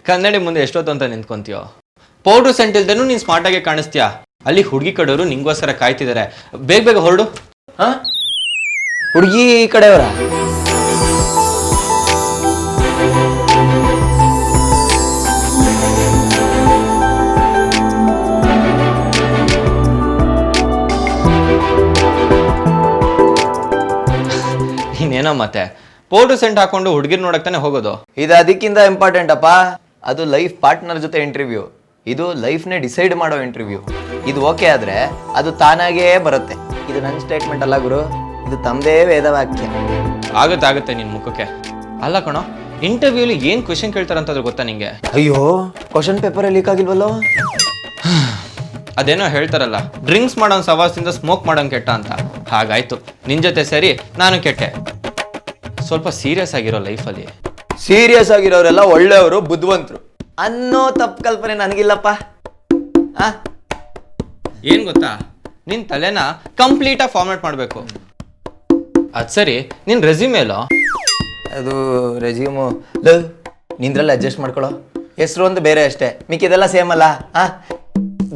ಕನ್ನಡಿ ಮುಂದೆ ಎಷ್ಟೊತ್ತು ಅಂತ ನಿಂತ್ಕೊಂತೀಯೋ? ಪೌಡ್ರು ಸೆಂಟ್ ಇಲ್ದೇನು ನೀನು ಸ್ಮಾರ್ಟಾಗೆ ಕಾಣಿಸ್ತೀಯಾ. ಅಲ್ಲಿ ಹುಡುಗಿ ಕಡೆಯವರು ನಿಂಗೋಸ್ಕರ ಕಾಯ್ತಿದ್ದಾರೆ. ಬೇಗ ಬೇಗ ಹೊರಡು. ಹಾ, ಹುಡುಗಿ ಕಡೆಯವರ? ಇನ್ನೇನೋ ಮತ್ತೆ ಪೌಡ್ರು ಸೆಂಟ್ ಹಾಕೊಂಡು ಹುಡುಗಿರ್ ನೋಡಕ್ತಾನೆ ಹೋಗೋದು. ಇದು ಅದಕ್ಕಿಂತ ಇಂಪಾರ್ಟೆಂಟ್ ಅಪ್ಪ. ಅದು ಲೈಫ್ ಪಾರ್ಟ್ನರ್ ಜೊತೆ ಇಂಟರ್ವ್ಯೂ. ಇದು ಲೈಫ್ನೇ ಡಿಸೈಡ್ ಮಾಡೋ ಇಂಟರ್ವ್ಯೂ. ಇದು ಓಕೆ ಆದ್ರೆ ಅದು ತಾನಾಗೇ ಬರುತ್ತೆ. ಇದು ನನ್ನ ಸ್ಟೇಟ್ಮೆಂಟ್ ಅಲ್ಲ ಗುರು, ಇದು ತಮ್ಮದೇ ವೇದವಾಕ್ಯ. ಆಗುತ್ತೆ ನಿನ್ ಮುಖಕ್ಕೆ. ಅಲ್ಲ ಕಣೋ, ಇಂಟರ್ವ್ಯೂಲಿ ಏನ್ ಕ್ವೆಶನ್ ಕೇಳ್ತಾರಂತಂದ್ರೆ ಗೊತ್ತಾ ನಿಂಗೆ? ಅಯ್ಯೋ, ಕ್ವಶನ್ ಪೇಪರ್ ಲೀಕ್ ಆಗಿಲ್ವಲ್ಲೋ? ಅದೇನೋ ಹೇಳ್ತಾರಲ್ಲ, ಡ್ರಿಂಕ್ಸ್ ಮಾಡೋನ್ ಸವಾಸದಿಂದ ಸ್ಮೋಕ್ ಮಾಡೋನ್ ಕೆಟ್ಟ ಅಂತ. ಹಾಗಾಯ್ತು, ನಿನ್ ಜೊತೆ ಸೇರಿ ನಾನು ಕೆಟ್ಟೆ. ಸ್ವಲ್ಪ ಸೀರಿಯಸ್ ಆಗಿರೋ ಲೈಫಲ್ಲಿ. ಸೀರಿಯಸ್ ಆಗಿರೋರೆಲ್ಲ ಒಳ್ಳೆಯವರು, ಬುದ್ಧಿವಂತರು ಅನ್ನೋ ತಪ್ಪು ಕಲ್ಪನೆ ನನಗಿಲ್ಲಪ್ಪ. ಏನ್ ಗೊತ್ತಾ, ನಿನ್ ತಲೆನ ಕಂಪ್ಲೀಟಾಗಿ ಫಾರ್ಮ್ಯಾಟ್ ಮಾಡಬೇಕು. ಅದು ಸರಿ, ನಿನ್ ರೆಸ್ಯೂಮೇಲೋ? ಅದು ರೆಸ್ಯೂಮು ನಿಂದ್ರಲ್ಲಿ ಅಡ್ಜಸ್ಟ್ ಮಾಡ್ಕೊಳ್ಳೋ. ಹೆಸರು ಒಂದು ಬೇರೆ ಅಷ್ಟೇ, ಮಿಕ್ಕಿದೆಲ್ಲ ಸೇಮ್ ಅಲ್ಲ.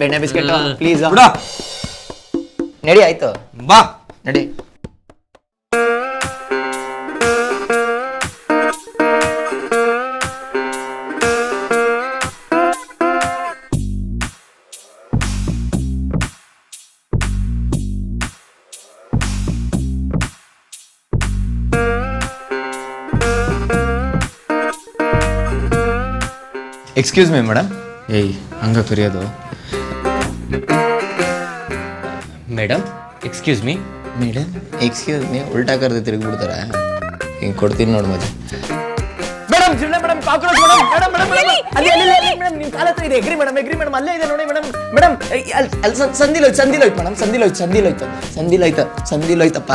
ಬೆಣ್ಣೆ ಬಿಸ್ಕೆಟ್ ಪ್ಲೀಸ್ ನಡಿ. ಆಯ್ತು ಬಾ ನಡಿ. Excuse me madam. ಏಯ್, ಹಂಗ ಕರೆಯೋದು? Madam excuse me. Madam excuse me ಉಲ್ಟಾ ಕರೆದು ತಿರುಗಿಬಿಡ್ತಾರೆ. ಹಿಂಗೆ ಕೊಡ್ತೀನಿ ನೋಡಿ ಮಜಾ. Madam madam cockroach madam. Madam madam madam ನಿಮ್ಮ ಕಾಲ ಹತ್ರ ಇದೆ. ಎಗ್ರಿ ಮೇಡಮ್, ಎಗ್ರಿ ಮೇಡಮ್, ಅಲ್ಲೇ ಇದೆ ನೋಡಿ ಮೇಡಮ್. ಮೇಡಮ್ ಅಲ್ಲಿ ಸಂದಿಲೋಯ್ತು ಮೇಡಮ್, ಸಂದಿಲೋಯ್ತಪ್ಪ.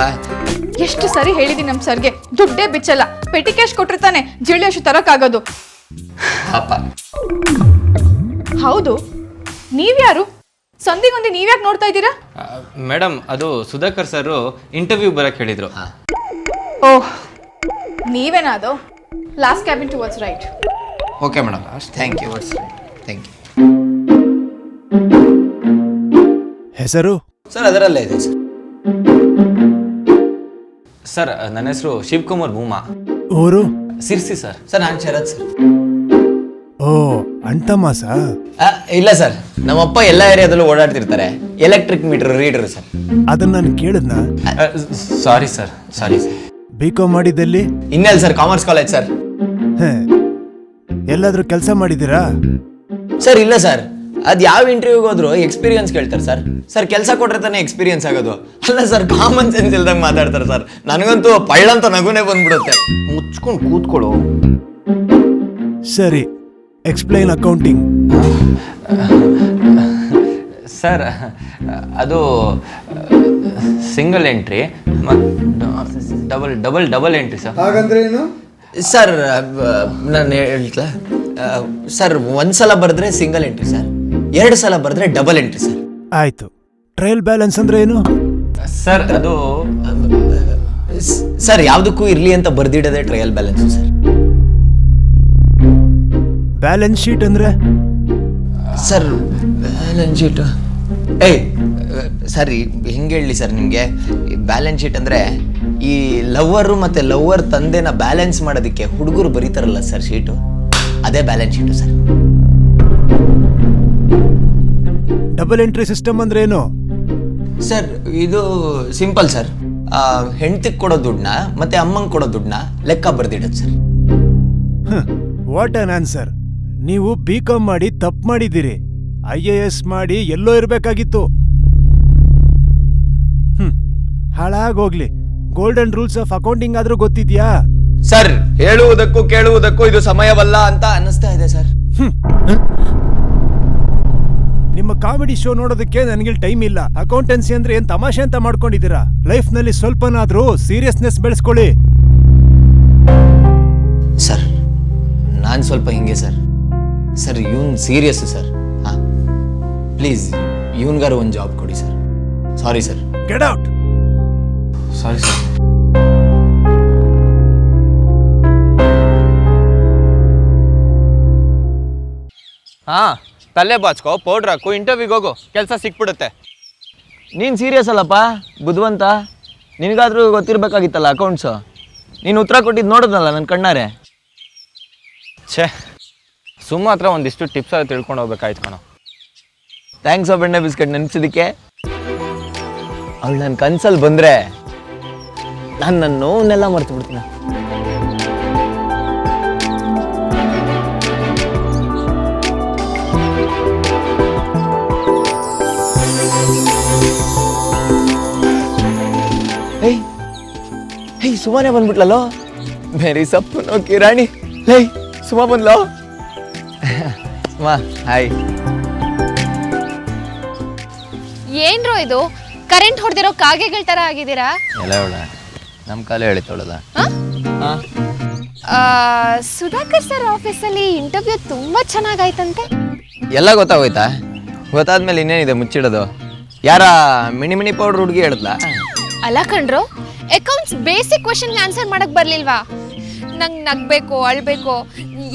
ಎಷ್ಟು ಸರಿ ಹೇಳಿದೀನಿ ನಮ್ಮ ಸರ್ಗೆ, ದುಡ್ಡೇ ಬಿಚ್ಚಲ್ಲ. ಪೆಟಿ ಕ್ಯಾಶ್ ಕೊಟ್ಟಿರ್ತಾನೆ, ಜಿಳಿ ಅಷ್ಟು ತರಕ್ಕಾಗೋದು. ಅಪ್ಪ ಹೌದು, ನೀವ್ಯಾರು? ಸಂಧಿಗೊಂದಿ ನೀವ್ಯಾಕೆ ನೋಡ್ತಾ ಇದ್ದೀರಾ? ಮೇಡಮ್, ಅದು ಸುಧಾಕರ್ ಸರ್ ಇಂಟರ್ವ್ಯೂ ಬರಕ್ಕೆ ಹೇಳಿದ್ರು. ಓಹ್, ನೀವೇನಾ ಅದು? Last cabin towards right. Okay madam, thank you. ಹೆಸರು? ಸರ್ ಅದರಲ್ಲೇ ಇದೆ ಸರ್. ಸರ್, ನನ್ನ ಹೆಸರು ಶಿವಕುಮಾರ್ ಭೂಮಾ. ಊರು? ಸಿರ್ಸಿ ಸರ್. ಸರ್ ನಾನು ಶರತ್ ಸರ್. ಓ, ಅಣ್ತಮಾಸ? ಇಲ್ಲ ಸರ್, ನಮ್ಮಪ್ಪ ಎಲ್ಲ ಏರಿಯಾದಲ್ಲೂ ಓಡಾಡ್ತಿರ್ತಾರೆ. Electric meter reader sir. ಅದನ್ನ ನಾನು ಕೇಳಿದ್ನ? ಸಾರಿ ಸರ್. ಬಿಕಾಮ್ ಮಾಡಿದ್ದಲ್ಲಿ? ಇನ್ನೆಲ್ಲ ಸರ್, ಕಾಮರ್ಸ್ ಕಾಲೇಜ್ ಸರ್. ಎಲ್ಲಾದ್ರೂ ಕೆಲಸ ಮಾಡಿದ್ದೀರಾ? ಸರ್ ಇಲ್ಲ ಸರ್, ಅದು ಯಾವ ಇಂಟರ್ವ್ಯೂಗೆ ಹೋದ್ರು ಎಕ್ಸ್ಪೀರಿಯನ್ಸ್ ಕೇಳ್ತಾರೆ ಸರ್. ಸರ್ ಕೆಲಸ ಕೊಟ್ರೆ ತಾನೇ ಎಕ್ಸ್ಪೀರಿಯನ್ಸ್ ಆಗೋದು. ಅಲ್ಲ ಸರ್, ಕಾಮನ್ ಸೆನ್ಸ್ ಇಲ್ದಂಗೆ ಮಾತಾಡ್ತಾರೆ ಸರ್. ನನಗಂತೂ ಪಳ್ಳಂತ ನಗುನೇ ಬಂದ್ಬಿಡುತ್ತೆ. ಮುಚ್ಕೊಂಡು ಕೂತ್ಕೊಳ್ಳು. ಸರಿ, ಎಕ್ಸ್ಪ್ಲೈನ್ ಅಕೌಂಟಿಂಗ್. ಸರ್, ಅದು single entry double entry sir. ಹಾಗಂದ್ರೆ ಏನು ಸರ್? ನಾನು ಹೇಳ್ತಾ ಸರ್, ಒಂದ್ಸಲ ಬರೆದ್ರೆ ಸಿಂಗಲ್ ಎಂಟ್ರಿ ಸರ್, 2 ಸಲ ಬರೆದ್ರೆ ಡಬಲ್ ಎಂಟ್ರಿ ಸರ್. ಆಯ್ತು. ಟ್ರಯಲ್ ಬ್ಯಾಲೆನ್ಸ್ ಅಂದ್ರೆ ಏನು? ಸರ್, ಅದು ಸರ್ ಯಾವುದಕ್ಕೂ ಇರ್ಲಿ ಅಂತ ಬರ್ದಿಡೋದೇ trial balance sir. Balance sheet ಅಂದ್ರೆ? ಸರ್ ಬ್ಯಾಲೆನ್ಸ್ ಶೀಟ್ ಸರ್ ಹೆಂಗೆ ಹೇಳಲಿ ಸರ್ ನಿಮಗೆ? ಬ್ಯಾಲೆನ್ಸ್ ಶೀಟ್ ಅಂದರೆ ಈ ಲವ್ವರು ಮತ್ತು ಲವ್ವರ್ ತಂದೆನ ಬ್ಯಾಲೆನ್ಸ್ ಮಾಡೋದಕ್ಕೆ ಹುಡುಗರು ಬರೀತಾರಲ್ಲ ಸರ್ ಶೀಟು, ಅದೇ balance sheet sir. Double entry system ಅಂದ್ರೆ ಏನು? ಸರ್ ಇದು ಸಿಂಪಲ್ ಸರ್. ಹೆಂಡ್ತಿಗೆ ಕೊಡೋ ದುಡ್ಡನ್ನ ಮತ್ತೆ ಅಮ್ಮಂಗೆ ಕೊಡೋ ದುಡ್ಡನ್ನ ಲೆಕ್ಕ ಬರ್ದಿಡೋದು ಸರ್. What on answer. ನೀವು ಬಿಕಾಮ್ ಮಾಡಿ ತಪ್ಪು ಮಾಡಿದ್ದೀರಿ. IAS ಮಾಡಿ ಎಲ್ಲೋ ಇರಬೇಕಾಗಿತ್ತು. ಹಾಳಾಗೋಗ್ಲಿ. ಗೋಲ್ಡನ್ ರೂಲ್ಸ್ ಆಫ್ ಅಕೌಂಟಿಂಗ್ ಆದ್ರೂ ಗೊತ್ತಿದ್ಯಾ? ಸರ್ ಹೇಳುವುದಕ್ಕೂ ಕೇಳುವುದಕ್ಕೂ ಇದು ಸಮಯವಲ್ಲ ಅಂತ ಅನ್ನಿಸ್ತಾ ಇದೆ ಸರ್. ನಿಮ್ಮ ಕಾಮಿಡಿ ಶೋ ನೋಡೋದಕ್ಕೆ ನನಗೆ ಟೈಮ್ ಇಲ್ಲ. ಅಕೌಂಟೆನ್ಸಿ ಅಂದ್ರೆ ಏನ್ ತಮಾಷೆ ಅಂತ ಮಾಡ್ಕೊಂಡಿದ್ದೀರಾ? ಲೈಫ್ ನಲ್ಲಿ ಸ್ವಲ್ಪನಾದ್ರೂ ಸೀರಿಯಸ್ನೆಸ್ ಬೆಳೆಸ್ಕೊಳ್ಳಿ. ಸರ್ ನಾನು ಸ್ವಲ್ಪ ಹಿಂಗೆ ಸರ್. ಸರ್ ಇವನ್ ಸೀರಿಯಸ್ ಸರ್. ಪ್ಲೀಸ್ ಇವನ್ಗಾರು ಒಂದು ಜಾಬ್ ಕೊಡಿ sir. Sorry sir. Get out. Sorry sir. ಹಾಂ, ತಲೆ ಬಾಚ್ಕೋ, ಪೌಡ್ರ್ ಹಾಕು, ಇಂಟರ್ವ್ಯೂಗೆ ಹೋಗು, ಕೆಲಸ ಸಿಕ್ಬಿಡುತ್ತೆ. ನೀನು ಸೀರಿಯಸ್ ಅಲ್ಲಪ್ಪ ಬುದ್ಧಿವಂತ. ನಿನಗಾದ್ರೂ ಗೊತ್ತಿರಬೇಕಾಗಿತ್ತಲ್ಲ ಅಕೌಂಟ್ಸು. ನೀನು ಉತ್ತರ ಕೊಟ್ಟಿದ್ದು ನೋಡಿದ್ನಲ್ಲ ನನ್ನ ಕಣ್ಣಾರೆ. ಛೇ, ಸುಮ್ಮ ಹತ್ರ ಒಂದಿಷ್ಟು ಟಿಪ್ಸ್ ಎಲ್ಲ ತಿಳ್ಕೊಂಡು ಹೋಗ್ಬೇಕಾಯ್ತು ಕಣೋ. ಥ್ಯಾಂಕ್ಸ್ ಬೆಣ್ಣೆ ಬಿಸ್ಕೆಟ್ ನೆನಪಿಸಿದಕ್ಕೆ. ಅವಳು ನನ್ನ ಕನ್ಸಲ್ಲಿ ಬಂದರೆ ನಾನು ನನ್ನ ನೋವನ್ನೆಲ್ಲ ಮರ್ತು ಬಿಡ್ತೀನಿ. ಹೇಯ್ ಸುಮಾನೇ ಬಂದ್ಬಿಟ್ಲಲ್ಲೋ. ಮೇರಿ ಸಪ್ಪನೋ ಕಿರಾಣಿ. ಹೇಯ್ ಸುಮಾ ಬಂದ್ಲೋ. ಸುಮಾ ಹಾಯ್. ಏನ್ರೋ ಇದು ಕರೆಂಟ್ ಹೊಡೆದಿರೋ ಕಾಗೆಗಳ ತರ ಆಗಿದ್ದೀರಾ? ಎಲ್ಲ ಹೇಳ ನಮ್ಮ ಕಾಲೇ ಹೇಳಿತ್ತವಳಲ್ಲ. ಸುಧಾಕರ್ ಸರ್ ಆಫೀಸಲ್ಲಿ ಇಂಟರ್ವ್ಯೂ ತುಂಬಾ ಚೆನ್ನಾಗಾಯ್ತಂತೆ. ಎಲ್ಲ ಗೊತ್ತಾಗೋಯ್ತಾ? ಗೊತ್ತಾದ್ಮೇಲೆ ಇನ್ನೇನಿದೆ ಮುಚ್ಚಿಡೋದು? ಯಾರ ಮಿಣಿ ಪೌಡ್ರ್ ಹುಡುಗಿ ಹೇಳಿದ್ಲಾ? ಅಲ್ಲ ಕಣ್ರು, ಅಕೌಂಟ್ಸ್ ಬೇಸಿಕ್ ಕ್ವೆಶ್ಚನ್ಗೆ ಆನ್ಸರ್ ಮಾಡಕ್ ಬರ್ಲಿಲ್ವಾ? ನಂಗೆ ನಗ್ಬೇಕು ಅಳ್ಬೇಕು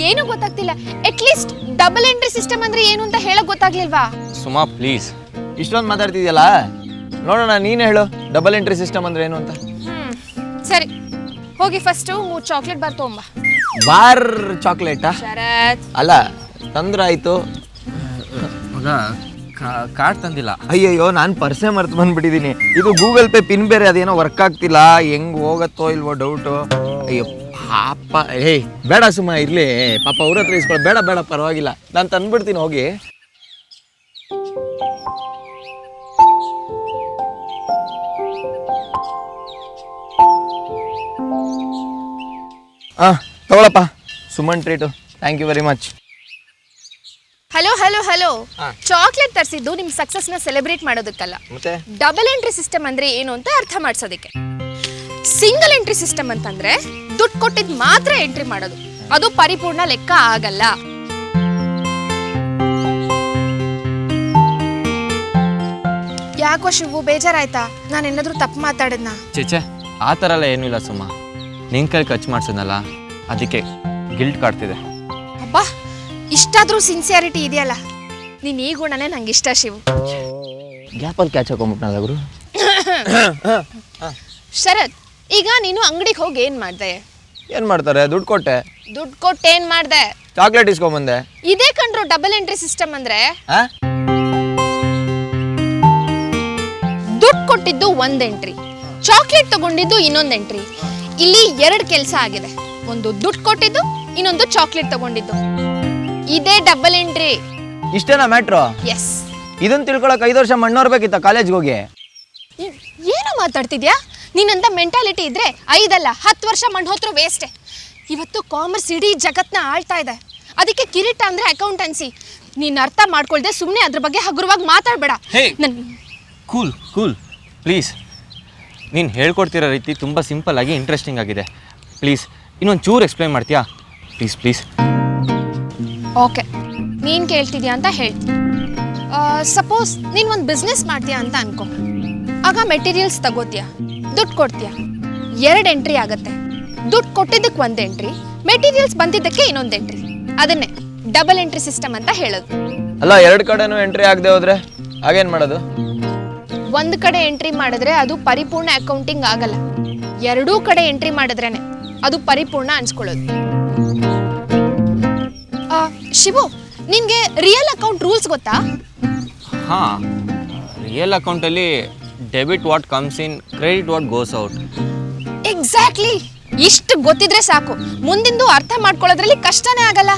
ಏನು ಗೊತ್ತಾಗ್ತಿಲ್ಲ. ಅಟ್ಲೀಸ್ಟ್ ಡಬಲ್ ಎಂಟ್ರಿ ಸಿಸ್ಟಮ್ ಅಂದ್ರೆ ಏನು ಅಂತ ಹೇಳಕ್ ಗೊತ್ತಾಗ್ಲಿಲ್ವಾ? ಸುಮಾ ಪ್ಲೀಸ್. ಇಷ್ಟೊಂದು ಮಾತಾಡ್ತಿದ್ಯಲ್ಲ, ನೋಡೋಣ ನೀನು ಹೇಳು ಡಬಲ್ ಎಂಟ್ರಿ ಸಿಸ್ಟಮ್ ಅಂದ್ರೆ ಏನು ಅಂತ. ಸರಿ ಹೋಗಿ ಫಸ್ಟ್ 3 ಚಾಕ್ಲೇಟ್ ಬಾರ್ ತಗೊಂಬ. ಬಾರ್ ಚಾಕ್ಲೇಟಾ? ಶರತ್ ಅಲ್ಲ ತಂದ್ರ ಆಯ್ತು. ಮಗ ಕಾರ್ಡ್ ತಂದಿಲ್ಲ. ಅಯ್ಯಯ್ಯೋ ನಾನು ಪರ್ಸೆ ಮರ್ತು ಬಂದ್ಬಿಟ್ಟಿದ್ದೀನಿ. ಇದು ಗೂಗಲ್ ಪೇ ಪಿನ್ ಬೇರೆ ಅದೇನೋ ವರ್ಕ್ ಆಗ್ತಿಲ್ಲ. ಹೆಂಗ್ ಹೋಗತ್ತೋ ಇಲ್ವೋ ಡೌಟು. ಅಯ್ಯೋ ಪಾಪ. ಏಯ್ ಬೇಡ ಸುಮ್ಮ ಇರ್ಲಿ, ಪಾಪ ಅವ್ರ ಹತ್ರ ಇಸ್ಕೊಳ್ಳೋ. ಬೇಡ ಬೇಡ ಪರವಾಗಿಲ್ಲ, ನಾನು ತಂದ್ಬಿಡ್ತೀನಿ ಹೋಗಿ. ತಗೊಳಪ್ಪ Suman treat. Thank you very much. Hello hello hello, chocolate ತರಿಸಿದ್ದು ನಿಮ್ ಸಕ್ಸಸ್ ನ ಸೆಲೆಬ್ರೇಟ್ ಮಾಡೋದಕ್ಕಲ್ಲ, ಮತ್ತೆ ಡಬಲ್ ಎಂಟ್ರಿ ಸಿಸ್ಟಮ್ ಅಂದ್ರೆ ಏನು ಅಂತ ಅರ್ಥ ಮಾಡ್ಸೋದಕ್ಕೆ. ಸಿಂಗಲ್ ಎಂಟ್ರಿ ಸಿಸ್ಟಮ್ ಅಂತಂದ್ರೆ ದುಡ್ಡು ಕೊಟ್ಟಿದ್ ಮಾತ್ರ ಎಂಟ್ರಿ ಮಾಡೋದು, ಅದು ಪರಿಪೂರ್ಣ ಲೆಕ್ಕ ಆಗಲ್ಲ. ಯಾಕೋ ಶಿವು ಬೇಜಾರಾಯ್ತಾ? ನಾನೇನಾದ್ರೂ ತಪ್ಪು ಮಾತಾಡದ್ನಾ? ಚೇಚೆ ಆ ಥರ ಎಲ್ಲ ಏನೂ ಇಲ್ಲ ಸುಮ್ಮ. ನಿನ್ ಕೈ ಖರ್ಚು ಮಾಡ್ಸೋದಲ್ಲ, ಅದಕ್ಕೆ ಗಿಲ್ಟ್ ಕಾಡ್ತಿದೆ. ಅಬ್ಬಾ, ಇಷ್ಟಾದ್ರೂ ಸಿನ್ಸಿಯಾರಿಟಿ ಇದೆಯಲ್ಲ. ನೀನ್ ಈ ಗುಣನೇ ನಂಗೆ ಇಷ್ಟ ಶಿವು. ಗ್ಯಾಪಲ್ಲಿ ಕ್ಯಾಚ್ ಹಾಕೊಂಡ್ಬಿಟ್ನಲ್ಲ ಗುರು. ಶರತ್, ಈಗ ನೀನು ಅಂಗಡಿಗೆ ಹೋಗಿ ಏನ್ ಮಾಡ್ದೆ? ಏನು ಮಾಡ್ತಾರೆ? ದುಡ್ಡು ಕೊಟ್ಟೆ. ದುಡ್ಡು ಕೊಟ್ಟು ಏನ್ ಮಾಡ್ದೆ? ಚಾಕ್ಲೇಟ್ ಇಸ್ಕೊಂಬಂದೆ. ಇದೇ ಕಂಡ್ರು ಡಬಲ್ ಎಂಟ್ರಿ ಸಿಸ್ಟಮ್ ಅಂದ್ರೆ. ದುಡ್ಡು ಕೊಟ್ಟಿದ್ದು ಒಂದ್ ಎಂಟ್ರಿ, ಚಾಕ್ಲೇಟ್ ತಗೊಂಡಿದ್ದು ಇನ್ನೊಂದ್ ಎಂಟ್ರಿ. ಇಲ್ಲಿ 2 ಕೆಲಸ ಆಗಿದೆ. ಒಂದು ದುಡ್ಡು ಕೊಟ್ಟಿದ್ದು, ಇನ್ನೊಂದು ಚಾಕ್ಲೇಟ್ ತಗೊಂಡಿದ್ದು. ಇದೇ ಡಬಲ್ ಎಂಟ್ರಿ. ಇಷ್ಟೇನಾ ಮ್ಯಾಟ್ರು? ಎಸ್. ಇದನ್ನ ತಿಳ್ಕೊಳಕ್ 5 ವರ್ಷ ಮಣ್ಣೋರ್ಬೇಕಿತ್ತ ಕಾಲೇಜ್ಗೆ ಹೋಗಿ? ಏನೋ ಮಾತಾಡ್ತಿದ್ಯಾ? ನೀನಂತ ಮೆಂಟಾಲಿಟಿ ಇದ್ರೆ 5 ಅಲ್ಲ 10 ವರ್ಷ ಮಣ್ಣು ಹೋತ್ರು ವೇಸ್ಟೆ. ಇವತ್ತು ಕಾಮರ್ಸ್ ಇಡೀ ಜಗತ್ನ ಆಳ್ತಾ ಇದೆ. ಅದಕ್ಕೆ ಕಿರೀಟ ಅಂದ್ರೆ ಅಕೌಂಟೆನ್ಸಿ. ನೀನ್ ಅರ್ಥ ಮಾಡ್ಕೊಳ್ದೆ ಸುಮ್ಮನೆ ಅದ್ರ ಬಗ್ಗೆ ಹಗುರವಾಗಿ ಮಾತಾಡ್ಬೇಡ. Cool cool please. ನೀನು ಹೇಳ್ಕೊಡ್ತಿರೋ ರೀತಿ ತುಂಬ ಸಿಂಪಲ್ ಆಗಿ ಇಂಟ್ರೆಸ್ಟಿಂಗ್ ಆಗಿದೆ. ಪ್ಲೀಸ್ ಇನ್ನೊಂದು ಚೂರು ಎಕ್ಸ್ಪ್ಲೈನ್ ಮಾಡ್ತೀಯಾ? Please please. ಓಕೆ, ನೀನು ಕೇಳ್ತಿದ್ಯಾ ಅಂತ ಹೇಳ್ತೀನಿ. ಸಪೋಸ್ ನೀನು ಒಂದು ಬಿಸ್ನೆಸ್ ಮಾಡ್ತೀಯಾ ಅಂತ ಅನ್ಕೋ. ಆಗ ಮೆಟೀರಿಯಲ್ಸ್ ತಗೋತೀಯಾ, ದುಡ್ಡು ಕೊಡ್ತೀಯಾ, 2 ಎಂಟ್ರಿ ಆಗುತ್ತೆ. ದುಡ್ಡು ಕೊಟ್ಟಿದ್ದಕ್ಕೆ 1 ಎಂಟ್ರಿ, ಮೆಟೀರಿಯಲ್ಸ್ ಬಂದಿದ್ದಕ್ಕೆ ಇನ್ನೊಂದು ಎಂಟ್ರಿ. ಅದನ್ನೇ ಡಬಲ್ ಎಂಟ್ರಿ ಸಿಸ್ಟಮ್ ಅಂತ ಹೇಳೋದು. ಅಲ್ಲ 2 ಕಡೆನೂ ಎಂಟ್ರಿ ಆಗದೆ ಹೋದ್ರೆ ಆಗೇನು ಮಾಡೋದು? ಒಂದು ಕಡೆ ಎಂಟ್ರಿ ಮಾಡಿದ್ರೆ ಅದು ಪರಿಪೂರ್ಣ ಅಕೌಂಟಿಂಗ್ ಆಗಲ್ಲ. 2 ಕಡೆ ಎಂಟ್ರಿ ಮಾಡಿದ್ರೇನೆ ಅದು ಪರಿಪೂರ್ಣ ಅನ್ಸ್ಕೊಳ್ಳೋದು. ಶಿವು, ನಿನ್ಗೆ ರಿಯಲ್ ಅಕೌಂಟ್ ರೂಲ್ಸ್ ಗೊತ್ತಾ? ಹಾಂ, ರಿಯಲ್ ಅಕೌಂಟಲ್ಲಿ debit what comes in, credit what goes out. Exactly. ಇಷ್ಟು ಗೊತ್ತಿದ್ರೆ ಸಾಕು, ಮುಂದಿಂದು ಅರ್ಥ ಮಾಡ್ಕೊಳ್ಳೋದ್ರಲ್ಲಿ ಕಷ್ಟನೇ ಆಗಲ್ಲ.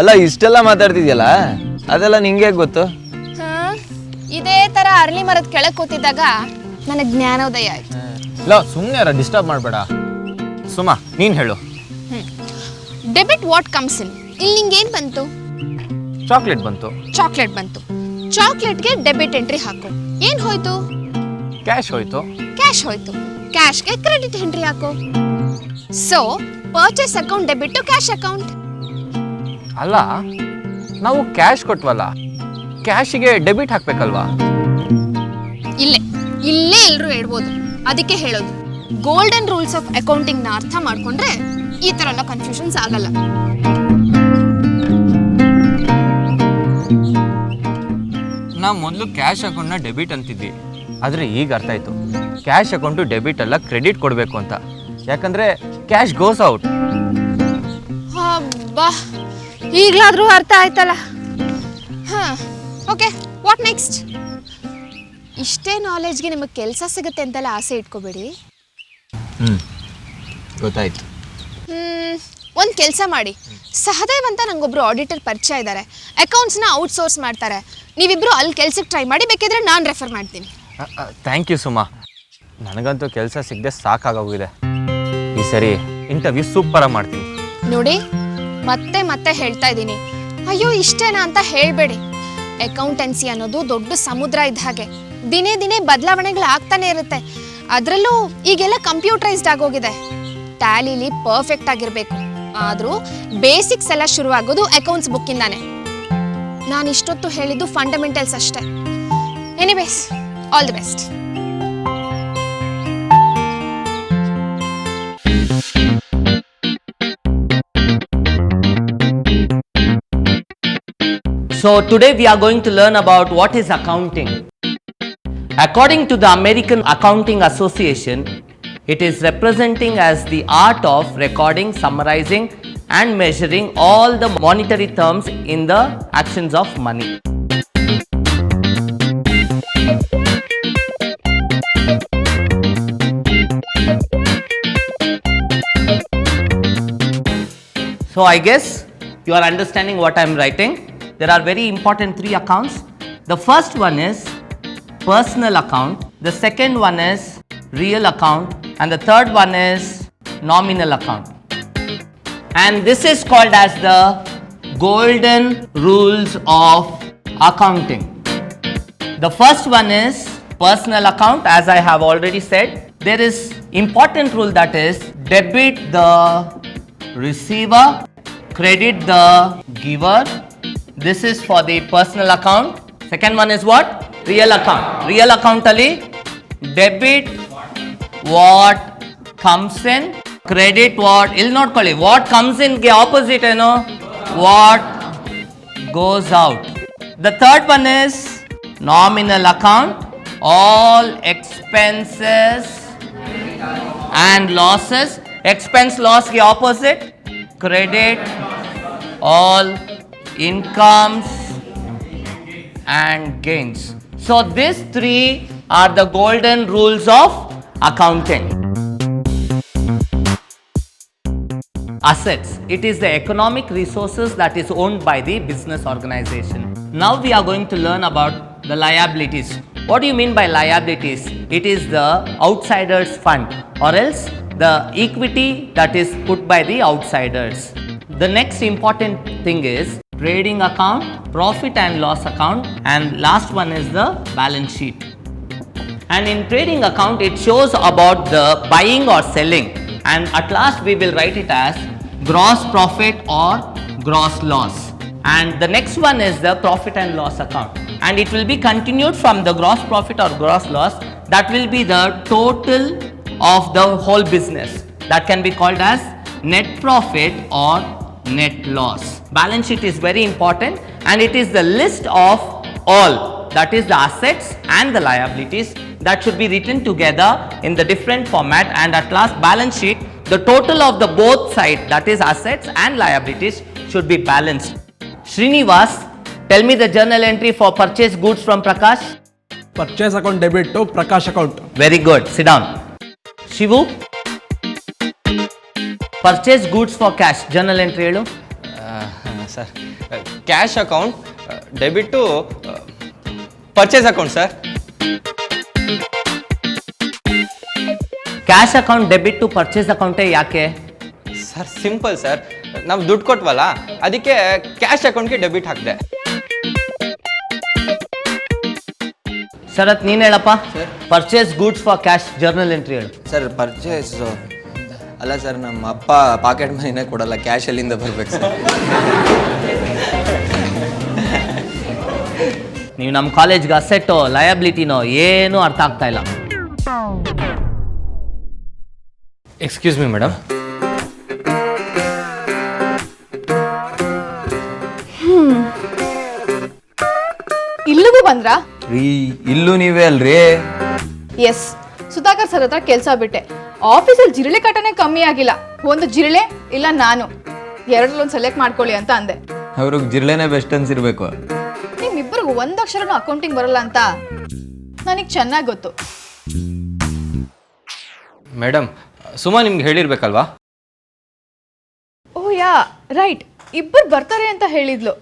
ಅಲ್ಲ ಇಷ್ಟೆಲ್ಲ ಮಾತಾಡ್ತಿದ್ಯಲ್ಲ, ಅದೆಲ್ಲ ನಿಂಗೆ ಗೊತ್ತು? ಇದೇ ತರ ಅರಳಿ ಮರದ ಕೆಳಗೆ ಕೂತಿದ್ದಾಗ ನನಗೆ ಜ್ಞಾನೋದಯ ಆಯ್ತು. ಇಲ್ಲ ಸುಮ್ಮನೆ ಡಿಸ್ಟರ್ಬ್ ಮಾಡಬೇಡ. ಸುಮಾ ನೀನು ಹೇಳು. ಡೆಬಿಟ್ ವಾಟ್ ಕಮ್ಸ್ ಇನ್, ಇಲ್ಲಿ ನಿಂಗೆ ಏನು ಬಂತು? ಚಾಕ್ಲೇಟ್ ಬಂತು. ಚಾಕ್ಲೇಟ್ ಬಂತು. ಚಾಕ್ಲೇಟ್ಗೆ ಡೆಬಿಟ್ ಎಂಟ್ರಿ ಹಾಕು, ಏನು ಹೋಯ್ತು? ಕ್ಯಾಶ್ ಹೋಯ್ತು. ಕ್ಯಾಶ್ ಹೋಯ್ತು. ಕ್ಯಾಶ್ಗೆ ಕ್ರೆಡಿಟ್ ಎಂಟ್ರಿ ಹಾಕು. So purchase account debit to cash account. ಅಲ್ಲ, ನಾವು ಕ್ಯಾಶ್ ಕೊಟ್ವಲ್ಲ, ಕ್ಯಾಶಿಗೆ ಡೆಬಿಟ್ ಹಾಕ್ಬೇಕಲ್ವಾ? ಇಲ್ಲೇ ಎಲ್ಲರೂ ಹೇಳ್ಬೋದು. ಅದಕ್ಕೆ ಹೇಳೋದು, ಗೋಲ್ಡನ್ ರೂಲ್ಸ್ ಆಫ್ ಅಕೌಂಟಿಂಗ್ ನ ಅರ್ಥ ಮಾಡ್ಕೊಂಡ್ರೆ ಈ ತರ ಎಲ್ಲ ಕನ್ಫ್ಯೂಷನ್ಸ್ ಆಗಲ್ಲ. ನಾವು ಮೊದಲು ಕ್ಯಾಶ್ ಅಕೌಂಟ್ನ ಡೆಬಿಟ್ ಅಂತಿದ್ವಿ, ಆದರೆ ಈಗ ಅರ್ಥ ಆಯಿತು ಕ್ಯಾಶ್ ಅಕೌಂಟು ಡೆಬಿಟ್ ಅಲ್ಲ ಕ್ರೆಡಿಟ್ ಕೊಡಬೇಕು ಅಂತ. ಯಾಕಂದರೆ ಕ್ಯಾಶ್ ಗೋಸ್ ಔಟ್. ಅಬ್ಬಾ, ಈಗಲಾದರೂ ಅರ್ಥ ಆಯ್ತಲ್ಲ. ಹಾಂ, ಓಕೆ, ವಾಟ್ ನೆಕ್ಸ್ಟ್? ಇಷ್ಟೇ ನಾಲೆಜ್ಗೆ ನಿಮಗೆ ಕೆಲಸ ಸಿಗುತ್ತೆ ಅಂತೆಲ್ಲ ಆಸೆ ಇಟ್ಕೋಬೇಡಿ. ಗೊತ್ತಾಯ್ತು. ಒಂದು ಕೆಲಸ ಮಾಡಿ, ಸಹದೇವ್ ಅಂತ ನಂಗೊಬ್ರು ಆಡಿಟರ್ ಪರಿಚಯ ಇದ್ದಾರೆ, ಅಕೌಂಟ್ಸ್ನ ಔಟ್ಸೋರ್ಸ್ ಮಾಡ್ತಾರೆ. ನೀವಿಬ್ಬರು ಅಲ್ಲಿ ಕೆಲ್ಸಕ್ಕೆ ಟ್ರೈ ಮಾಡಿ, ಬೇಕಿದ್ರೆ ನಾನು ರೆಫರ್ ಮಾಡ್ತೀನಿ. Thank you Suma. ನನಗಂತೂ ಕೆಲಸ ಸಿಗದೆ ಸಾಕಾಗೋಗಿದೆ. ಈ ಸರಿ ಇಂಟರ್ವ್ಯೂ ಸೂಪರಾಗಿ ಮಾಡ್ತೀನಿ. ನೋಡಿ, ಮತ್ತೆ ಮತ್ತೆ ಹೇಳ್ತಾ ಇದ್ದೀನಿ, ಅಯ್ಯೋ ಇಷ್ಟೇನಾ ಅಂತ ಹೇಳಬೇಡಿ. ಅಕೌಂಟೆನ್ಸಿ ಅನ್ನೋದು ದೊಡ್ಡ ಸಮುದ್ರ ಇದ್ದ ಹಾಗೆ, ದಿನೇ ದಿನೇ ಬದಲಾವಣೆಗಳು ಆಗ್ತಾನೆ ಇರುತ್ತೆ. ಅದರಲ್ಲೂ ಈಗೆಲ್ಲ ಕಂಪ್ಯೂಟರೈಸ್ಡ್ ಆಗೋಗಿದೆ. ಟ್ಯಾಲಿಲಿ ಪರ್ಫೆಕ್ಟ್ ಆಗಿರಬೇಕು. ಆದರೂ ಬೇಸಿಕ್ಸ್ ಎಲ್ಲ ಶುರುವಾಗೋದು ಅಕೌಂಟ್ಸ್ ಬುಕ್ಕಿಂದಾನೆ. ನಾನು ಇಷ್ಟೊತ್ತು ಹೇಳಿದ್ದು ಫಂಡಮೆಂಟಲ್ಸ್ ಅಷ್ಟೇ. Anyways, all the best. So today we are going to learn about what is accounting. According to the American Accounting Association, it is representing as the art of recording, summarizing and measuring all the monetary terms in the actions of money. So I guess you are understanding what I am writing. There are very important 3 accounts. The first one is personal account, the second one is real account, and the third one is nominal account. And this is called as the golden rules of accounting. The first one is personal account. As I have already said, there is important rule, that is debit the receiver, credit the giver. This is for the personal account. Second one is what? Real account. Real account ali debit what comes in, credit what ill not kali what comes in ge opposite eno what goes out. The third one is nominal account. All expenses and losses. Expense loss ge opposite credit. All incomes and gains. So these 3 are the golden rules of accounting. Assets. It is the economic resources that is owned by the business organization. Now we are going to learn about the liabilities. What do you mean by liabilities? It is the outsiders fund, or else the equity that is put by the outsiders. The next important thing is trading account, profit and loss account, and last one is the balance sheet. And in trading account, it shows about the buying or selling, and at last we will write it as gross profit or gross loss. And the next one is the profit and loss account, and it will be continued from the gross profit or gross loss. That will be the total of the whole business. That can be called as net profit or net loss. Balance sheet is very important, and it is the list of all, that is the assets and the liabilities, that should be written together in the different format. And at last, balance sheet, the total of the both sides, that is assets and liabilities, should be balanced. Srinivas, tell me the journal entry for purchase goods from Prakash. Purchase account debit to Prakash account. Very good, sit down. Shivu, purchase goods for cash, journal entry ಹೇಳು. Sir, cash account debit to purchase account sir. Cash account debit to purchase ಅಕೌಂಟೇ ಯಾಕೆ? Sir simple sir, ನಾವು ದುಡ್ಡು ಕೊಟ್ವಲ್ಲ ಅದಕ್ಕೆ cash ಅಕೌಂಟ್ಗೆ debit ಹಾಕಿದೆ. ಶರತ್ ನೀನು ಹೇಳಪ್ಪ. Purchase goods for cash journal entry ಹೇಳು. ಸರ್ ಪರ್ಚೇಸ್ ಅಲ್ಲ ಸರ್, ನಮ್ಮ ಅಪ್ಪ ಪಾಕೆಟ್ ಮನಿನೇ ಕೊಡಲ್ಲ, ಕ್ಯಾಶ್ ಎಲ್ಲಿಂದ ಬರ್ಬೇಕು ಸರ್? ನೀವು ನಮ್ಮ ಕಾಲೇಜ್ಗೆ ಅಸೆಟ್ಟೋ ಲಯಬಿಲಿಟಿನೋ ಏನೂ ಅರ್ಥ ಆಗ್ತಾ ಇಲ್ಲ. Excuse me madam. ಇಲ್ಲಿಗೂ ಬಂದ್ರಾ? ರೀ ಇಲ್ಲೂ ನೀವೇ ಅಲ್ರಿ. ಎಸ್, ಸುಧಾಕರ್ ಸರ್ ಹತ್ರ ಕೆಲಸ ಬಿಟ್ಟೆ. ಆಫೀಸಲ್ಲಿ ಜಿರಳೆ ಕಾಟನೇ ಕಮ್ಮಿ ಆಗಿಲ್ಲ. ಒಂದು ಜಿರಳೆ ಇಲ್ಲ ನಾನು, ಎರಡರಲ್ಲೊಂದು ಸೆಲೆಕ್ಟ್ ಮಾಡ್ಕೊಳ್ಳಿ ಅಂತ ಅಂದೆ. ಅವ್ರಿಗೆ ಜಿರ್ಲೆನೇ ಬೆಸ್ಟ್ ಅನ್ಸಿರ್ಬೇಕು. ನಿಮ್ಮಿಬ್ಬರಿಗೂ ಒಂದಕ್ಷರನೂ ಅಕೌಂಟಿಂಗ್ ಬರಲ್ಲ ಅಂತ ನನಗೆ ಚೆನ್ನಾಗಿ ಗೊತ್ತು. ಮೇಡಮ್, ಸುಮಾ ನಿಮ್ಗೆ ಹೇಳಿರ್ಬೇಕಲ್ವಾ? ಓ ಯಾ ರೈಟ್, ಇಬ್ಬರು ಬರ್ತಾರೆ ಅಂತ ಹೇಳಿದ್ಲು.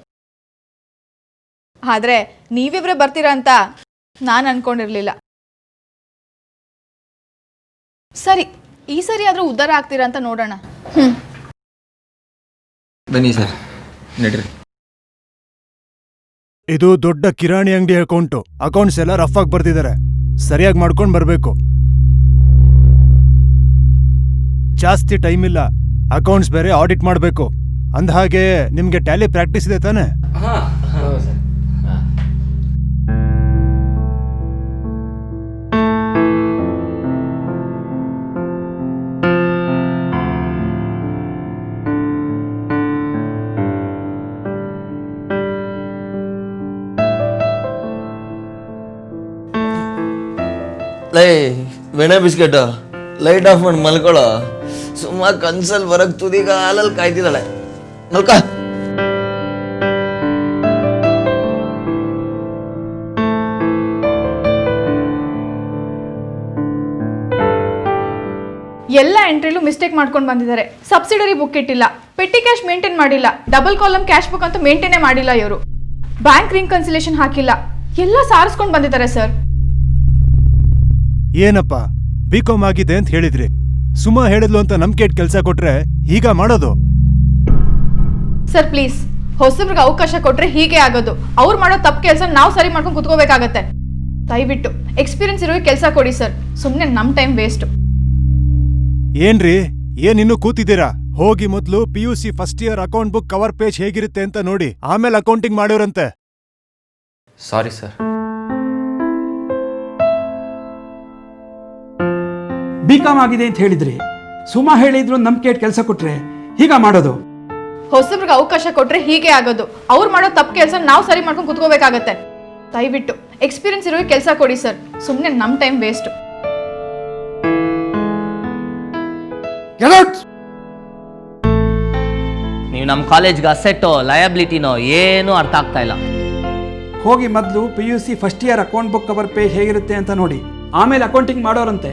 ಆದ್ರೆ ನೀವಿಬ್ರೆ ಬರ್ತೀರಾ ಅಂತ ನಾನು ಅನ್ಕೊಂಡಿರ್ಲಿಲ್ಲ. ಸರಿ, ಈ ಸರಿ ಆದ್ರೂ ಉದ್ಧಾರ ಆಗ್ತೀರಾ ಅಂತ ನೋಡೋಣ. ಬನ್ನಿ ಸರ್, ನಡ್ರಿ. ಇದು ದೊಡ್ಡ ಕಿರಾಣಿ ಅಂಗಡಿ ಅಕೌಂಟ್ಸ್ ಎಲ್ಲ ರಫ್ ಆಗಿ ಬರ್ತಿದ್ದಾರೆ. ಸರಿಯಾಗಿ ಮಾಡ್ಕೊಂಡು ಬರಬೇಕು. ಜಾಸ್ತಿ ಟೈಮ್ ಇಲ್ಲ, ಅಕೌಂಟ್ಸ್ ಬೇರೆ ಆಡಿಟ್ ಮಾಡಬೇಕು. ಅಂದಹಾಗೆ ನಿಮ್ಗೆ ಟ್ಯಾಲಿ ಪ್ರಾಕ್ಟೀಸ್ ಇದೆ ತಾನೆ? ಲೈ ಬೆಣ್ಣೆ ಬಿಸ್ಕೆಟ್ ಲೈಟ್ ಆಫ್ ಮಾಡಿ ಮಲ್ಕೊಳ್ಳೋ. ಸುಮ್ಮ ಕನ್ಸಲ್ ಬರಕ್ ತುದಿಗ ಹಾಲಲ್ಲಿ ಕಾಯ್ತಿದ್ದಾಳೆ. ಮಲ್ಕ. ಎಲ್ಲ ಎಂಟ್ರಿಲೂ ಮಿಸ್ಟೇಕ್ ಮಾಡ್ಕೊಂಡು ಬಂದಿದ್ದಾರೆ. ಸಬ್ಸಿಡರಿ ಬುಕ್ ಇಟ್ಟಿಲ್ಲ, ಪೆಟ್ಟಿ ಕ್ಯಾಶ್ ಮೇಂಟೈನ್ ಮಾಡಿಲ್ಲ, ಡಬಲ್ ಕಾಲಮ್ ಕ್ಯಾಶ್ ಬುಕ್ ಅಂತ ಮೇಂಟೈನೇ ಮಾಡಿಲ್ಲ ಇವರು, ಬ್ಯಾಂಕ್ ರಿಕನ್ಸಿಲೇಷನ್ ಹಾಕಿಲ್ಲ, ಎಲ್ಲ ಸಾರಿಸ್ಕೊಂಡು ಬಂದಿದ್ದಾರೆ ಸರ್. ಏನಪ್ಪ ಬಿಕಾಮ್ ಆಗಿದೆ ಅಂತ ಹೇಳಿದ್ರಿ, ಸುಮಾ ಹೇಳಿದ್ಲು ಅಂತ ನಂಬಿಕೆ ಇಟ್ಟು ಕೆಲಸ ಕೊಟ್ರೆ ಈಗ ಮಾಡೋದು? ಸರ್ ಪ್ಲೀಸ್, ಹೊಸಬ್ರಿಗೆ ಅವಕಾಶ ಕೊಟ್ರೆ ಹೀಗೆ ಆಗೋದು. ಅವ್ರು ಮಾಡೋ ತಪ್ಪು ಕೆಲಸ ನಾವು ಸರಿ ಮಾಡ್ಕೊಂಡು ಕುತ್ಕೋಬೇಕಾಗತ್ತೆ. ದಯವಿಟ್ಟು ಎಕ್ಸ್ಪೀರಿಯನ್ಸ್ ಇರೋ ಕೆಲಸ ಕೊಡಿ ಸರ್, ಸುಮ್ಮನೆ ನಮ್ಮ ಟೈಮ್ ವೇಸ್ಟ್. ಏನ್ರಿ ಏನಿನ್ನೂ ಕೂತಿದ್ದೀರಾ? ಹೋಗಿ ಮೊದಲು PUC first year account book cover page ಹೇಗಿರುತ್ತೆ ಅಂತ ನೋಡಿ, ಆಮೇಲೆ ಅಕೌಂಟಿಂಗ್ ಮಾಡೋರಂತೆ. Sorry sir. ಬಿಕಾಮ್ ಆಗಿದೆ ಅಂತ ಹೇಳಿದ್ರಿ, ಸುಮಾ ಹೇಳಿದ್ರು ನಂಬಿಕೆ ಕೆಲಸ ಕೊಟ್ರೆ ಹೀಗ ಮಾಡೋದು? ಹೊಸಬ್ರಿಗೆ ಅವಕಾಶ ಕೊಟ್ರೆ ಹೀಗೆ ಆಗೋದು. ಅವ್ರು ಮಾಡೋ ತಪ್ಪು ಕೆಲಸ ನಾವು ಸರಿ ಮಾಡ್ಕೊಂಡು ಕುತ್ಕೋಬೇಕಾಗತ್ತೆ. ದಯವಿಟ್ಟು ಎಕ್ಸ್ಪೀರಿಯನ್ಸ್ ಇರೋ ಕೆಲಸ ಕೊಡಿ ಸರ್, ಸುಮ್ಮನೆ ನಮ್ಮ ಟೈಮ್ ವೇಸ್ಟ್. ನೀವು ನಮ್ಮ ಕಾಲೇಜ್ಗೆ ಅಸೆಟ್ಟೋ ಲಯಬಿಲಿಟಿನೋ ಏನೂ ಅರ್ಥ ಆಗ್ತಾ ಇಲ್ಲ. ಹೋಗಿ ಮೊದಲು PUC first year account book cover page ಹೇಗಿರುತ್ತೆ ಅಂತ ನೋಡಿ, ಆಮೇಲೆ ಅಕೌಂಟಿಂಗ್ ಮಾಡೋರಂತೆ.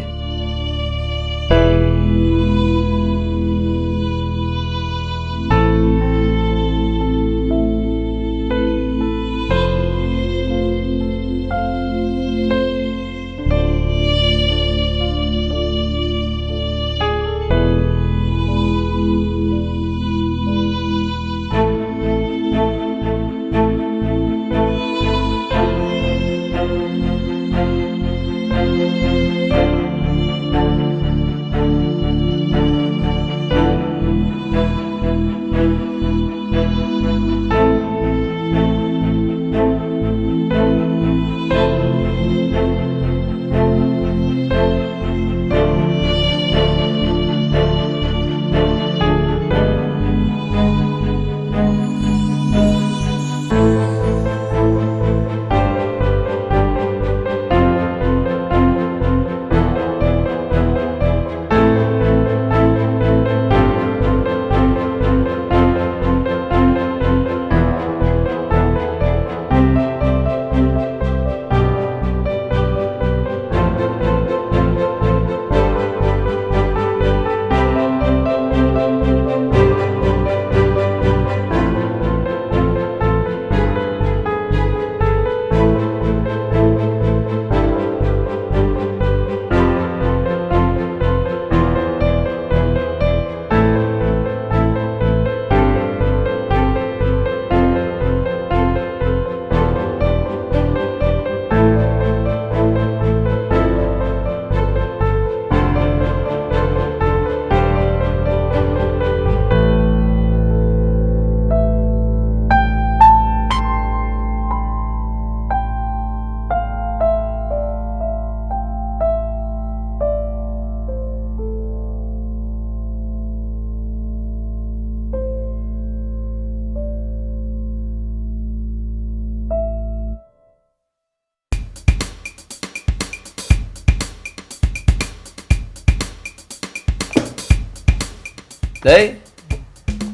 ಲೈ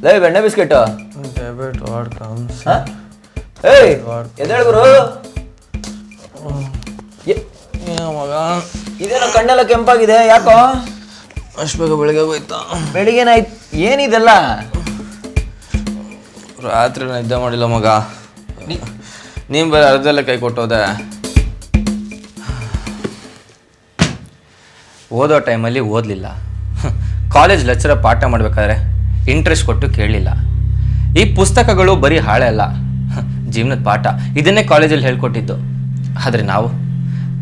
ಲೈ ಬೆಣ್ಣೆ ಬಿಸ್ಕೆಟ್ ಡೆಬಿಟ್ ವಾರ್ಡ್ ಕಮ್ಸ್ ಏಯ್ ಎದ್ದೇಳು ಗುರು. ಮಗ ಇದೇನೋ ಕಣ್ಣೆಲ್ಲ ಕೆಂಪಾಗಿದೆ, ಯಾಕೋ? ಅಷ್ಟು ಬೇಗ ಬೆಳಗ್ಗೆ ಹೋಯ್ತಾ? ಬೆಳಿಗ್ಗೆನಾಯ್ತು, ಏನಿದೆಲ್ಲ? ರಾತ್ರಿ ನಿದ್ದೆ ಮಾಡಿಲ್ಲ ಮಗ. ನೀನು ಬೇರೆ ಅರ್ಧದಲ್ಲೇ ಕೈ ಕೊಟ್ಟೋದೆ. ಓದೋ ಟೈಮಲ್ಲಿ ಓದಲಿಲ್ಲ. ಕಾಲೇಜ್ ಲೆಕ್ಚರ ಪಾಠ ಮಾಡಬೇಕಾದ್ರೆ ಇಂಟ್ರೆಸ್ಟ್ ಕೊಟ್ಟು ಕೇಳಲಿಲ್ಲ. ಈ ಪುಸ್ತಕಗಳು ಬರೀ ಹಾಳೆ ಅಲ್ಲ, ಜೀವನದ ಪಾಠ. ಇದನ್ನೇ ಕಾಲೇಜಲ್ಲಿ ಹೇಳ್ಕೊಟ್ಟಿದ್ದು. ಆದರೆ ನಾವು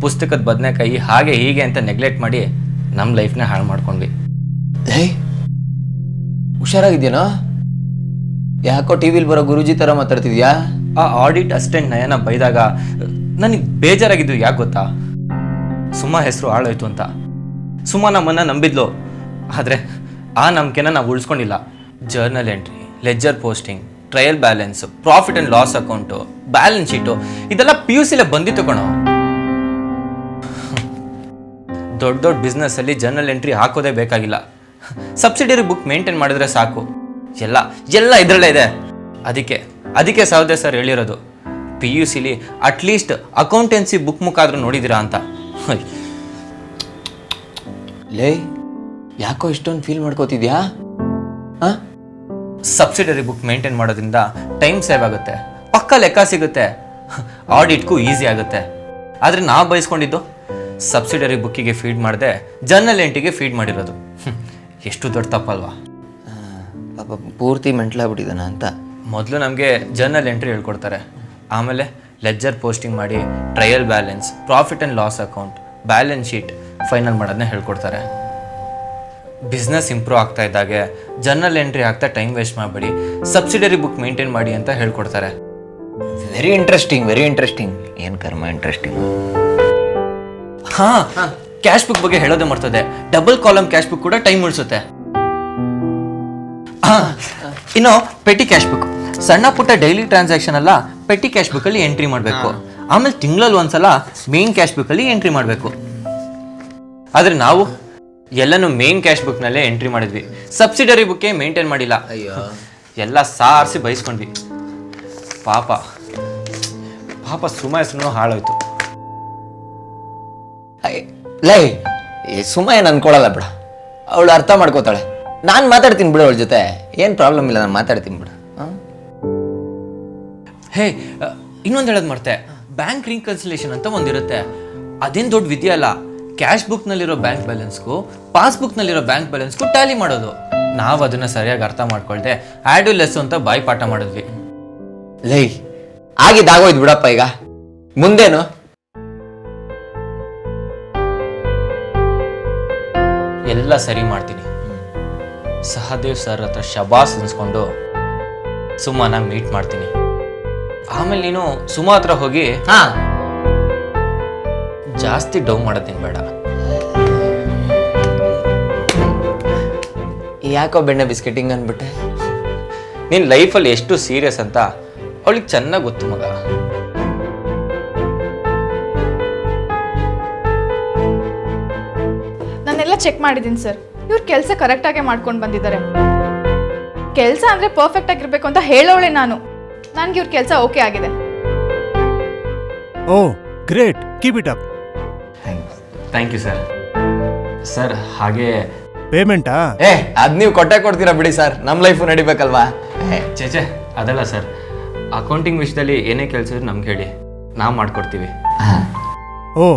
ಪುಸ್ತಕದ ಬದನೆಕಾಯಿ ಹಾಗೆ ಹೀಗೆ ಅಂತ ನೆಗ್ಲೆಕ್ಟ್ ಮಾಡಿ ನಮ್ಮ ಲೈಫ್ನ ಹಾಳು ಮಾಡ್ಕೊಂಡ್ವಿ. ಹುಷಾರಾಗಿದ್ಯೇನೋ? ಯಾಕೋ ಟಿವಿಲಿ ಬರೋ ಗುರುಜಿ ಥರ ಮಾತಾಡ್ತಿದ್ಯಾ? ಆ ಆಡಿಟ್ ಅಸಿಸ್ಟೆಂಟ್ ನಯನ ಬೈದಾಗ ನನಗೆ ಬೇಜಾರಾಗಿದ್ದು ಯಾಕೆ ಗೊತ್ತಾ? ಸುಮಾ ಹೆಸರು ಹಾಳಾಯ್ತು ಅಂತ. ಸುಮಾ ನಮ್ಮನ್ನು ನಂಬಿದ್ಲು, ಆದರೆ ಆ ನಂಬಿಕೆನ ನಾವು ಉಳಿಸ್ಕೊಂಡಿಲ್ಲ. Journal entry, ledger posting, trial balance, profit and loss account, balance sheet ಇದೆಲ್ಲ PUCಲೇ ಬಂದಿತ್ತು ಕಣೋ. ದೊಡ್ಡ ದೊಡ್ಡ ಬಿಸ್ನೆಸ್ಸಲ್ಲಿ ಜರ್ನಲ್ ಎಂಟ್ರಿ ಹಾಕೋದೇ ಬೇಕಾಗಿಲ್ಲ. ಸಬ್ಸಿಡರಿ ಬುಕ್ ಮೇಂಟೈನ್ ಮಾಡಿದ್ರೆ ಸಾಕು. ಎಲ್ಲ ಎಲ್ಲ ಇದರಲ್ಲೇ ಇದೆ. ಅದಕ್ಕೆ ಸಹೋದಯ ಸರ್ ಹೇಳಿರೋದು, PUCಲಿ ಅಟ್ಲೀಸ್ಟ್ ಅಕೌಂಟೆನ್ಸಿ ಬುಕ್ ಮುಖಾದ್ರೂ ನೋಡಿದ್ದೀರಾ ಅಂತ. ಲೇ ಯಾಕೋ ಇಷ್ಟೊಂದು ಫೀಲ್ ಮಾಡ್ಕೋತಿದ್ಯಾ? ಸಬ್ಸಿಡರಿ ಬುಕ್ ಮೇಂಟೈನ್ ಮಾಡೋದ್ರಿಂದ ಟೈಮ್ ಸೇವ್ ಆಗುತ್ತೆ, ಪಕ್ಕ ಲೆಕ್ಕ ಸಿಗುತ್ತೆ, ಆಡಿಟ್ಗೂ ಈಸಿ ಆಗುತ್ತೆ. ಆದರೆ ನಾವು ಬಯಸ್ಕೊಂಡಿದ್ದು ಸಬ್ಸಿಡರಿ ಬುಕ್ಕಿಗೆ ಫೀಡ್ ಮಾಡದೆ ಜರ್ನಲ್ ಎಂಟ್ರಿಗೆ ಫೀಡ್ ಮಾಡಿರೋದು. ಎಷ್ಟು ದೊಡ್ಡ ತಪ್ಪಲ್ವಾ? ಪಾಪ ಪೂರ್ತಿ ಮೆಂಟ್ಲಾಗ್ಬಿಟ್ಟಿದ್ದಾನ ಅಂತ. ಮೊದಲು ನಮಗೆ ಜರ್ನಲ್ ಎಂಟ್ರಿ ಹೇಳ್ಕೊಡ್ತಾರೆ, ಆಮೇಲೆ ಲೆಜ್ಜರ್ ಪೋಸ್ಟಿಂಗ್ ಮಾಡಿ trial balance, profit and loss account, balance sheet final ಮಾಡೋದನ್ನ ಹೇಳ್ಕೊಡ್ತಾರೆ. ಬಿಸ್ನೆಸ್ ಇಂಪ್ರೂವ್ ಆಗ್ತಾ ಇದ್ದಾಗೆ ಜರ್ನಲ್ ಎಂಟ್ರಿ ಆಗ್ತಾ ಟೈಮ್ ವೇಸ್ಟ್ ಮಾಡಬೇಡಿ, ಸಬ್ಸಿಡರಿ ಬುಕ್ ಮೇಂಟೈನ್ ಮಾಡಿ ಅಂತ ಹೇಳ್ಕೊಡ್ತಾರೆ. Very interesting. ಏನು ಕರ್ಮ ಇಂಟ್ರೆಸ್ಟಿಂಗ್. ಹಾಂ, ಕ್ಯಾಶ್ ಬುಕ್ ಬಗ್ಗೆ ಹೇಳೋದೇ ಮರ್ತದೆ. ಡಬಲ್ ಕಾಲಮ್ ಕ್ಯಾಶ್ ಬುಕ್ ಕೂಡ ಟೈಮ್ ಉಳಿಸುತ್ತೆ. ಇನ್ನು ಪೆಟಿ ಕ್ಯಾಶ್ ಬುಕ್, ಸಣ್ಣ ಪುಟ್ಟ ಡೈಲಿ ಟ್ರಾನ್ಸಾಕ್ಷನ್ ಎಲ್ಲ ಪೆಟಿ ಕ್ಯಾಶ್ ಬುಕ್ಕಲ್ಲಿ ಎಂಟ್ರಿ ಮಾಡಬೇಕು. ಆಮೇಲೆ ತಿಂಗಳಲ್ಲಿ ಒಂದ್ಸಲ ಮೇನ್ ಕ್ಯಾಶ್ ಬುಕ್ಕಲ್ಲಿ ಎಂಟ್ರಿ ಮಾಡಬೇಕು. ಆದರೆ ನಾವು ಎಲ್ಲನೂ ಮೇನ್ ಕ್ಯಾಶ್ ಬುಕ್ನಲ್ಲೇ ಎಂಟ್ರಿ ಮಾಡಿದ್ವಿ, ಸಬ್ಸಿಡರಿ ಬುಕ್ಕೇ ಮೇಂಟೈನ್ ಮಾಡಿಲ್ಲ. ಅಯ್ಯೋ, ಎಲ್ಲ ಸಾರಿಸಿ ಬಯಸ್ಕೊಂಡ್ವಿ. ಪಾಪ ಸುಮ ಹೆಸರು ಹಾಳಾಯ್ತು. ಲೈ ಸುಮ್ಮ ಏನು ಅನ್ಕೊಳಲ್ಲ ಬಿಡ, ಅವಳು ಅರ್ಥ ಮಾಡ್ಕೋತಾಳೆ. ನಾನು ಮಾತಾಡ್ತೀನಿ ಬಿಡು ಅವಳ ಜೊತೆ, ಏನು ಪ್ರಾಬ್ಲಮ್ ಇಲ್ಲ, ನಾನು ಮಾತಾಡ್ತೀನಿ ಬಿಡು. ಹೇ, ಇನ್ನೊಂದು ಹೇಳೋದು ಮರ್ತೆ, ಬ್ಯಾಂಕ್ ರೀಕನ್ಸಿಲೇಷನ್ ಅಂತ ಒಂದಿರುತ್ತೆ. ಅದೇನು ದೊಡ್ಡ ವಿದ್ಯೆ ಅಲ್ಲ. ಕ್ಯಾಶ್ ಬುಕ್ನಲ್ಲಿರೋ ಬ್ಯಾಂಕ್ ಬ್ಯಾಲೆನ್ಸ್ಗೂ ಪಾಸ್ಬುಕ್ನಲ್ಲಿರೋ ಬ್ಯಾಂಕ್ ಬ್ಯಾಲೆನ್ಸ್ಗೂ ಟ್ಯಾಲಿ ಮಾಡೋದು. ನಾವು ಅದನ್ನು ಸರಿಯಾಗಿ ಅರ್ಥ ಮಾಡ್ಕೊಳ್ದೆ ಆ್ಯಡ್ ಲೆಸ್ ಅಂತ ಬಾಯಿ ಪಾಠ ಮಾಡಿದ್ವಿ. ಲೈ ಆಗಿದ್ದಾಗೋಯ್ತು ಬಿಡಪ್ಪ, ಈಗ ಮುಂದೇನು? ಎಲ್ಲ ಸರಿ ಮಾಡ್ತೀನಿ. ಸಹದೇವ್ ಸರ್ ಹತ್ರ ಶಬಾಸ್ ಅನ್ಸ್ಕೊಂಡು ಸುಮ್ಮನ ಮೀಟ್ ಮಾಡ್ತೀನಿ. ಆಮೇಲೆ ನೀನು ಸುಮಾ ಹತ್ರ ಹೋಗಿ ಜಾಸ್ತಿ ಡೌ ಮಾಡೋದೇನು ಬೇಡ. ಯಾಕೋ ಬೆಣ್ಣೆ ಬಿಸ್ಕೆಟಿಂಗ್ ಅಂದ್ಬಿಟ್ಟೆ? ನಿನ್ನ ಲೈಫಲ್ಲಿ ಎಷ್ಟು ಸೀರಿಯಸ್ ಅಂತ ಅವಳಿಗೆ ಚೆನ್ನಾಗಿ ಗೊತ್ತು ಮಗ. ನಾನೆಲ್ಲ ಚೆಕ್ ಮಾಡಿದ್ದೀನಿ ಸರ್, ಇವ್ರು ಕೆಲಸ ಕರೆಕ್ಟಾಗೆ ಮಾಡ್ಕೊಂಡು ಬಂದಿದ್ದಾರೆ. ಕೆಲಸ ಅಂದರೆ ಪರ್ಫೆಕ್ಟ್ ಆಗಿರ್ಬೇಕು ಅಂತ ಹೇಳೋಳೆ ನಾನು. ನನಗೆ ಇವ್ರ ಕೆಲಸ ಓಕೆ ಆಗಿದೆ. Oh great, keep it up. Thank you sir. Sir ಹಾಗೆ ಪೇಮೆಂಟಾ? ಅದ್ ನೀವು ಕೊಟ್ಟೆ ಕೊಡ್ತೀರಾ ಬಿಡಿ ಸರ್, ನಮ್ಮ ಲೈಫು ನಡಿಬೇಕಲ್ವಾ? ಚೇಚೆ ಅದಲ್ಲ ಸರ್, ಅಕೌಂಟಿಂಗ್ ವಿಷಯದಲ್ಲಿ ಏನೇ ಕೆಲಸ ಇದ್ರೆ ನಮ್ಗೆ ಹೇಳಿ, ನಾವು ಮಾಡ್ಕೊಡ್ತೀವಿ. ಓ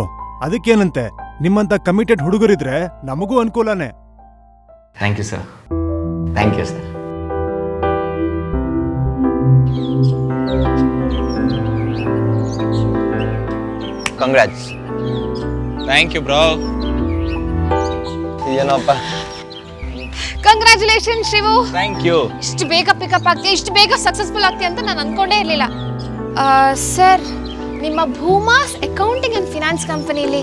ಅದಕ್ಕೇನಂತೆ, ನಿಮ್ಮಂತ ಕಮಿಟೆಡ್ ಹುಡುಗರಿದ್ರೆ ನಮಗೂ ಅನುಕೂಲನೇ. Thank you sir. Thank you sir. Congrats. Thank you bro. ಏನಪ್ಪ? ಕಂಗ್ರ್ಯಾಚುಲೇಷನ್ ಶಿವು. Thank you. ಇಷ್ಟು ಬೇಗ ಪಿಕಪ್ ಆಗ್ತೀಯ, ಇಷ್ಟು ಬೇಗ ಸಕ್ಸಸ್ಫುಲ್ ಆಗ್ತೀಯ ಅಂತ ನಾನು ಅನ್ಕೊಂಡೇ ಇರಲಿಲ್ಲ. ಸರ್, ನಿಮ್ಮ ಭೂಮಾಸ್ ಅಕೌಂಟಿಂಗ್ ಆ್ಯಂಡ್ ಫಿನಾನ್ಸ್ ಕಂಪನಿಲಿ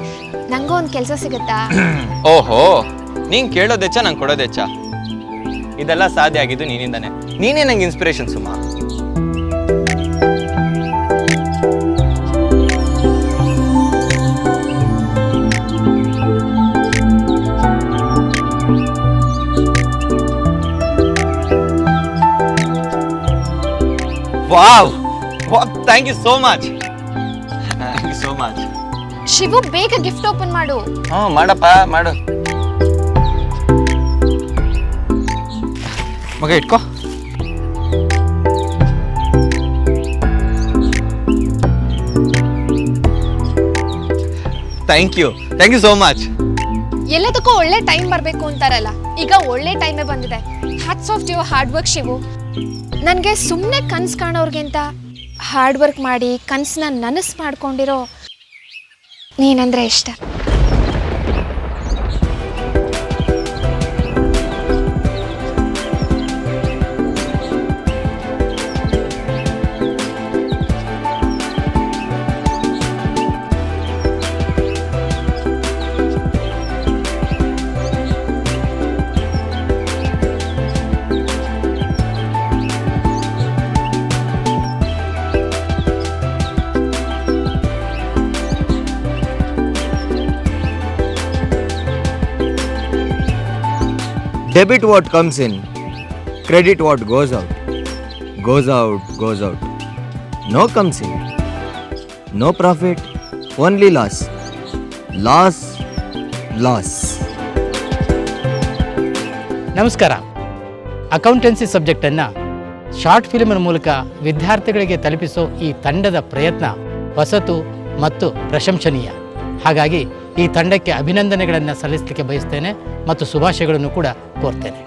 ನನಗೂ ಒಂದು ಕೆಲಸ ಸಿಗುತ್ತಾ? ಓಹೋ, ನೀನು ಕೇಳೋದೆಚ್ಚ, ನಂಗೆ ಕೊಡೋದೆಚ್ಚ. ಇದೆಲ್ಲ ಸಾಧ್ಯ ಆಗಿದ್ದು ನೀನಿಂದಾನೆ. ನೀನೇ ನಂಗೆ inspiration Suma. Wow thank you so much. Thank you so much. Shivu ಬೇಗ ಗಿಫ್ಟ್ ಓಪನ್ ಮಾಡು. ಹ್ಞೂ ಮಾಡಪ್ಪ ಮಾಡು. ಮಗ ಇಟ್ಕೋ. Thank you so much. ಎಲ್ಲದಕ್ಕೂ ಒಳ್ಳೆ ಟೈಮ್ ಬರಬೇಕು ಅಂತಾರಲ್ಲ, ಈಗ ಒಳ್ಳೆ ಟೈಮೇ ಬಂದಿದೆ. Hats off your hard work Shivu. ನನಗೆ ಸುಮ್ಮನೆ ಕನ್ಸು ಕಾಣೋರ್ಗಿಂತ ಹಾರ್ಡ್ ವರ್ಕ್ ಮಾಡಿ ಕನಸನ್ನ ನನಸು ಮಾಡ್ಕೊಂಡಿರೋ ನೀನಂದ್ರೆ ಇಷ್ಟ. Debit what comes in, credit what goes out. Goes out, goes out. No comes in. No profit, only loss. Loss, loss. ನಮಸ್ಕಾರ. ಅಕೌಂಟೆನ್ಸಿ ಸಬ್ಜೆಕ್ಟನ್ನು ಶಾರ್ಟ್ ಫಿಲ್ಮಿನ ಮೂಲಕ ವಿದ್ಯಾರ್ಥಿಗಳಿಗೆ ತಲುಪಿಸೋ ಈ ತಂಡದ ಪ್ರಯತ್ನ ಹೊಸತು ಮತ್ತು ಪ್ರಶಂಸನೀಯ. ಹಾಗಾಗಿ ಈ ತಂಡಕ್ಕೆ ಅಭಿನಂದನೆಗಳನ್ನು ಸಲ್ಲಿಸಲಿಕ್ಕೆ ಬಯಸ್ತೇನೆ ಮತ್ತು ಶುಭಾಶಯಗಳನ್ನು ಕೂಡ ಕೋರ್ತೇನೆ.